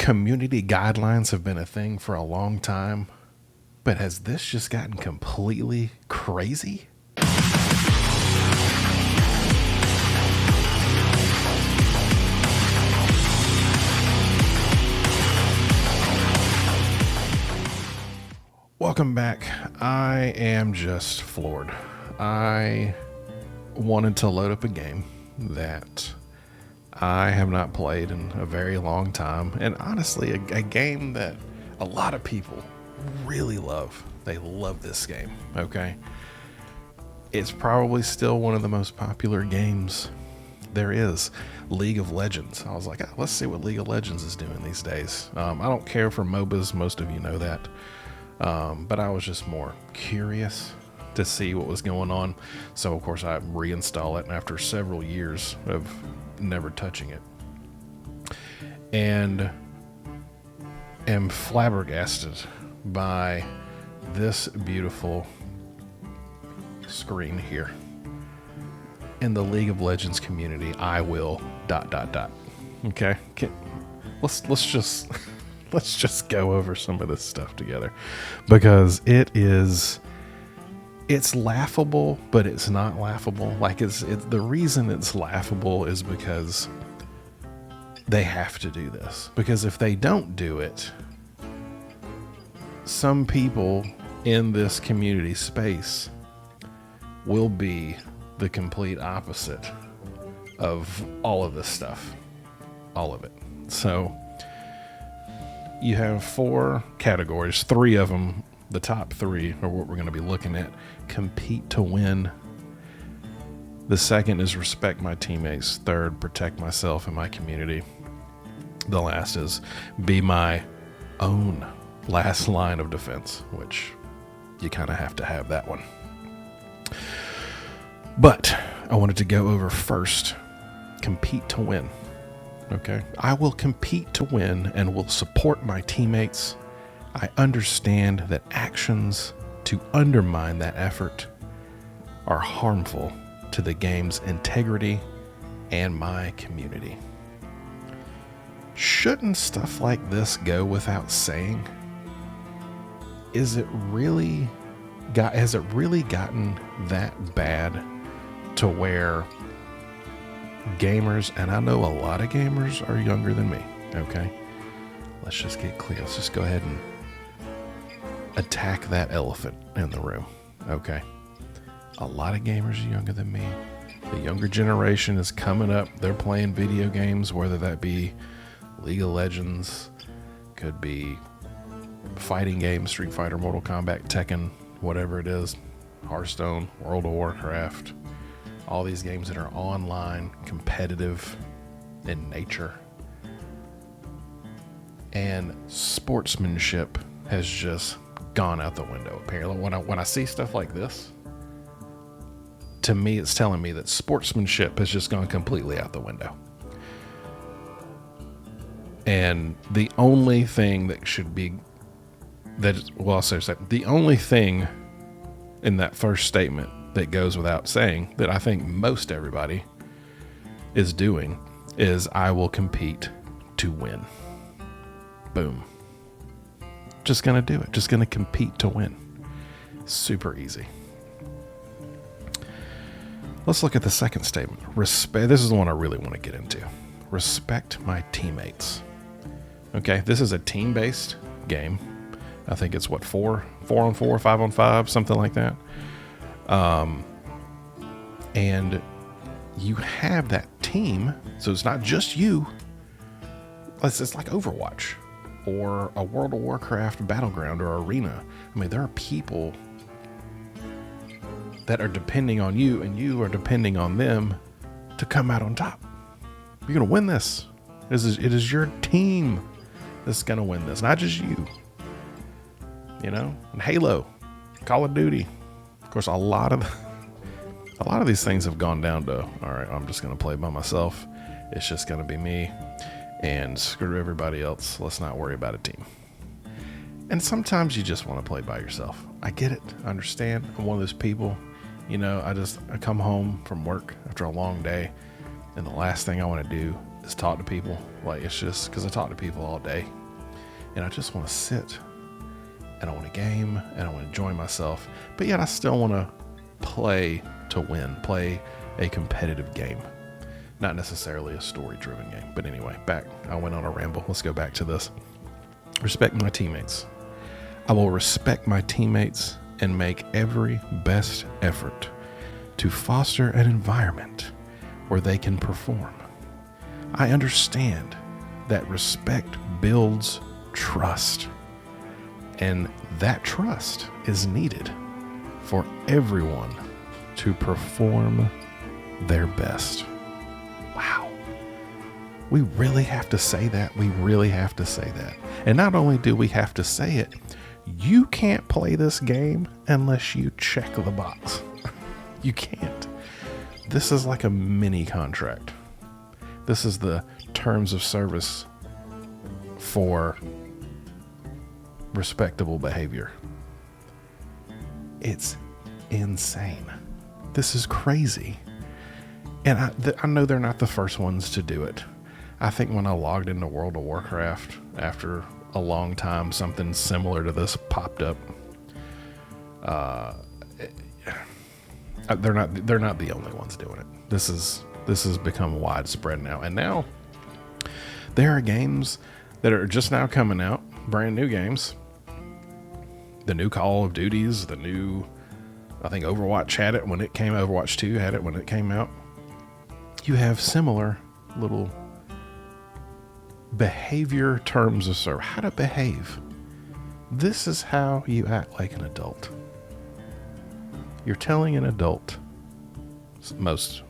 community guidelines have been a thing for a long time, but has this just gotten completely crazy? Welcome back. I am just floored. I wanted to load up a game that I have not played in a very long time, and honestly, a game that a lot of people really love. They love this game, okay? It's probably still one of the most popular games there is, League of Legends. I was like, let's see what League of Legends is doing these days. I don't care for MOBAs, most of you know that, but I was just more curious to see what was going on. So of course I reinstall it after several years of never touching it, and am flabbergasted by this beautiful screen here. In the League of Legends community, I will ... Okay, let's just let's just go over some of this stuff together, because it's laughable, but it's not laughable. Like it's the reason it's laughable is because they have to do this. Because if they don't do it, some people in this community space will be the complete opposite of all of this stuff. All of it. So you have 4 categories, 3 of them. The top 3 are what we're going to be looking at. Compete to win. The second is respect my teammates. Third, protect myself and my community. The last is be my own last line of defense, which you kind of have to have that one. But I wanted to go over first, compete to win. Okay? I will compete to win and will support my teammates. I understand that actions to undermine that effort are harmful to the game's integrity and my community. Shouldn't stuff like this go without saying? Has it really gotten that bad to where gamers, and I know a lot of gamers are younger than me, okay? Let's just get clear. Let's just go ahead and attack that elephant in the room, okay? A lot of gamers are younger than me. The younger generation is coming up. They're playing video games, whether that be League of Legends, could be fighting games, Street Fighter, Mortal Kombat, Tekken, whatever it is, Hearthstone, World of Warcraft, all these games that are online, competitive in nature. And sportsmanship has just gone out the window, apparently. When I see stuff like this, to me, it's telling me that sportsmanship has just gone completely out the window. And the only thing that should be the only thing in that first statement that goes without saying that I think most everybody is doing is I will compete to win. Boom. Just gonna do it. Just gonna compete to win. Super easy. Let's look at the second statement. Respect. This is the one I really want to get into. Respect my teammates. Okay, this is a team-based game. I think it's 4 on 4, 5 on 5, something like that. And you have that team, so it's not just you. It's like Overwatch or a World of Warcraft Battleground or Arena. I mean, there are people that are depending on you, and you are depending on them to come out on top. You're going to win this. It is your team that's going to win this, not just you. You know, and Halo, Call of Duty. Of course, a lot of these things have gone down to, all right, I'm just going to play by myself. It's just going to be me, and screw everybody else. Let's not worry about a team. And sometimes you just want to play by yourself. I get it. I understand. I'm one of those people. You know, I come home from work after a long day, and the last thing I want to do is talk to people. Like, it's just because I talk to people all day, and I just want to sit, and I want to game, and I want to enjoy myself, but yet I still want to play to win, play a competitive game, not necessarily a story-driven game. But anyway, I went on a ramble. Let's go back to this. Respect my teammates. I will respect my teammates and make every best effort to foster an environment where they can perform. I understand that respect builds trust, and that trust is needed for everyone to perform their best. Wow. We really have to say that. We really have to say that. And not only do we have to say it, you can't play this game unless you check the box. You can't. This is like a mini contract. This is the terms of service for respectable behavior. It's insane. This is crazy. And I know they're not the first ones to do it. I think when I logged into World of Warcraft after a long time, something similar to this popped up. They're not the only ones doing it. This has become widespread now. And now there are games that are just now coming out, brand new games. The new Call of Duties, the new, I think Overwatch had it when it came, Overwatch 2 had it when it came out. You have similar little behavior terms of service, how to behave. This is how you act like an adult. You're telling an adult, most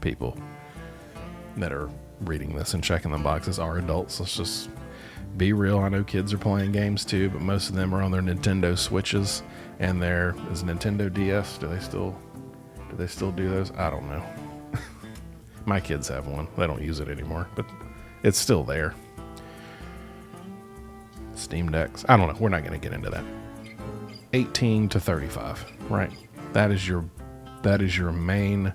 people that are reading this and checking the boxes are adults. Let's just be real. I know kids are playing games too, but most of them are on their Nintendo Switches and their Nintendo DS. Do they still do those? I don't know. My kids have one. They don't use it anymore, but it's still there. Steam Decks. I don't know. We're not going to get into that. 18 to 35, right? That is your main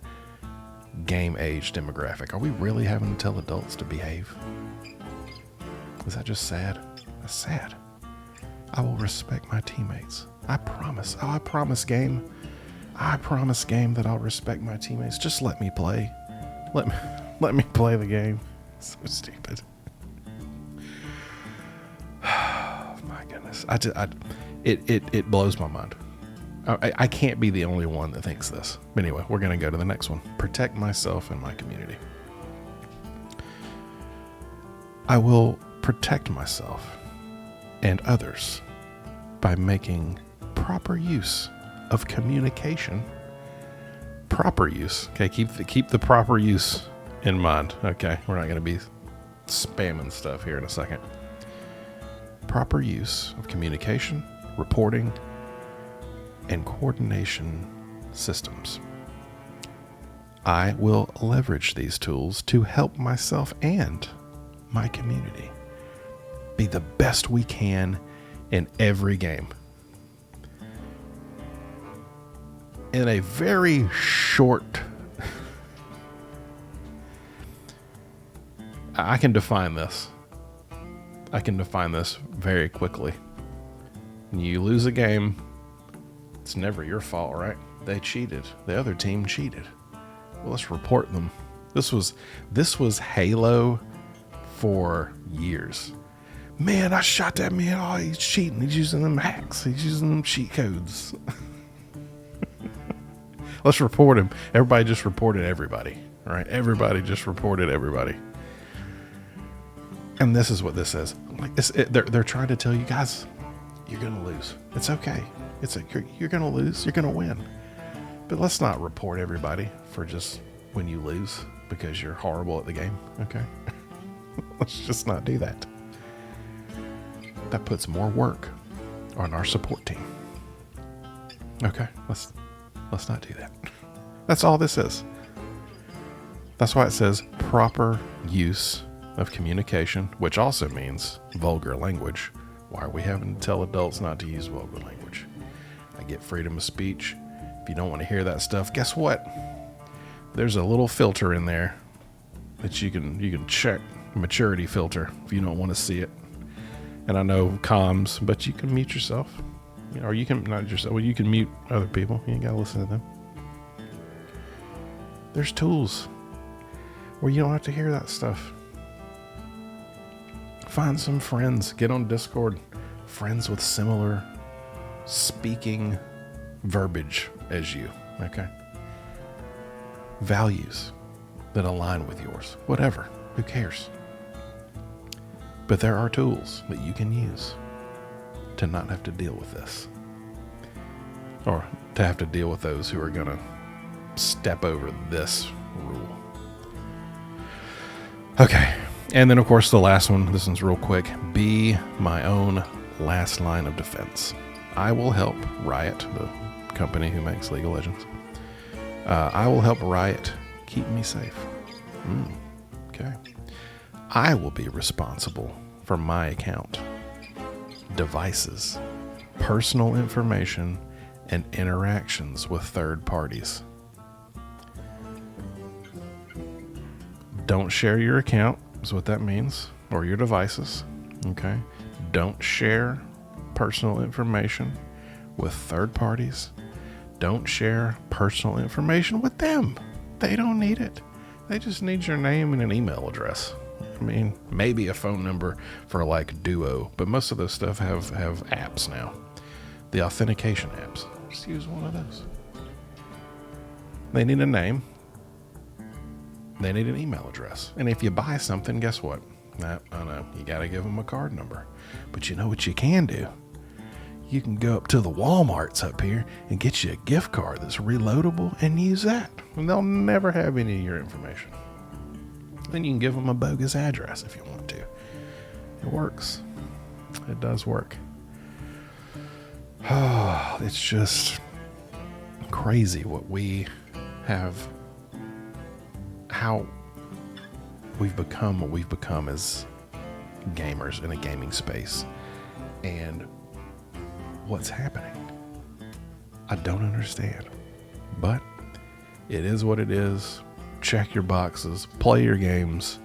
game age demographic. Are we really having to tell adults to behave? Is that just sad? That's sad. I will respect my teammates. I promise. Oh, I promise, game. I promise, game, that I'll respect my teammates. Just let me play. Let me play the game. So stupid. My goodness. It blows my mind. I can't be the only one that thinks this. But anyway, we're going to go to the next one. Protect myself and my community. I will protect myself and others by making proper use of communication. Proper use. Okay, keep the proper use in mind. Okay, we're not going to be spamming stuff here in a second. Proper use of communication, reporting, and coordination systems. I will leverage these tools to help myself and my community be the best we can in every game. In a very short, I can define this very quickly. When you lose a game, it's never your fault, right? They cheated. The other team cheated. Well, let's report them. This was Halo for years. Man, I shot that man. Oh, he's cheating. He's using them hacks. He's using them cheat codes. Let's report him. Everybody just reported everybody, right? Everybody just reported everybody. And this is what this says. Like they're trying to tell you guys, you're gonna lose. It's okay. You're gonna lose. You're gonna win. But let's not report everybody for just when you lose because you're horrible at the game. Okay. Let's just not do that. That puts more work on our support team. Okay. Let's not do that. That's all this is. That's why it says proper use of communication, which also means vulgar language. Why are we having to tell adults not to use vulgar language? I get freedom of speech. If you don't want to hear that stuff, guess what? There's a little filter in there that you can check maturity filter if you don't want to see it. And I know comms, but you can mute yourself. Or you can, not yourself, well, you can mute other people. You ain't got to listen to them. There's tools where you don't have to hear that stuff. Find some friends. Get on Discord. Friends with similar speaking verbiage as you. Okay? Values that align with yours. Whatever. Who cares? But there are tools that you can use to not have to deal with this. Or to have to deal with those who are going to step over this rule. Okay. And then, of course, the last one. This one's real quick. Be my own last line of defense. I will help Riot, the company who makes League of Legends. I will help Riot keep me safe. Okay. I will be responsible for my account, devices, personal information, and interactions with third parties. Don't share your account, is what that means, or your devices. Okay. Don't share personal information with third parties. Don't share personal information with them. They don't need it. They just need your name and an email address. I mean, maybe a phone number for like Duo, but most of those stuff have apps now. The authentication apps. Just use one of those. They need a name. They need an email address. And if you buy something, guess what? I know, you got to give them a card number. But you know what you can do? You can go up to the Walmarts up here and get you a gift card that's reloadable and use that. And they'll never have any of your information. Then you can give them a bogus address if you want to. It works. It does work. Oh, it's just crazy what we have, how we've become what we've become as gamers in a gaming space. And what's happening, I don't understand. But it is what it is. Check your boxes, play your games,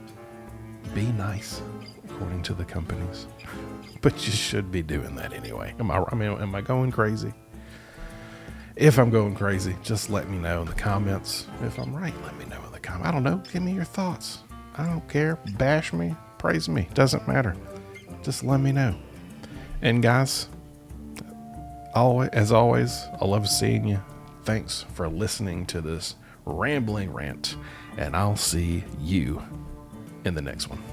be nice, according to the companies. But you should be doing that anyway. Am I going crazy? If I'm going crazy, just let me know in the comments. If I'm right, let me know in the comments. I don't know. Give me your thoughts. I don't care. Bash me, praise me. Doesn't matter. Just let me know. And guys, as always, I love seeing you. Thanks for listening to this rambling rant, and I'll see you in the next one.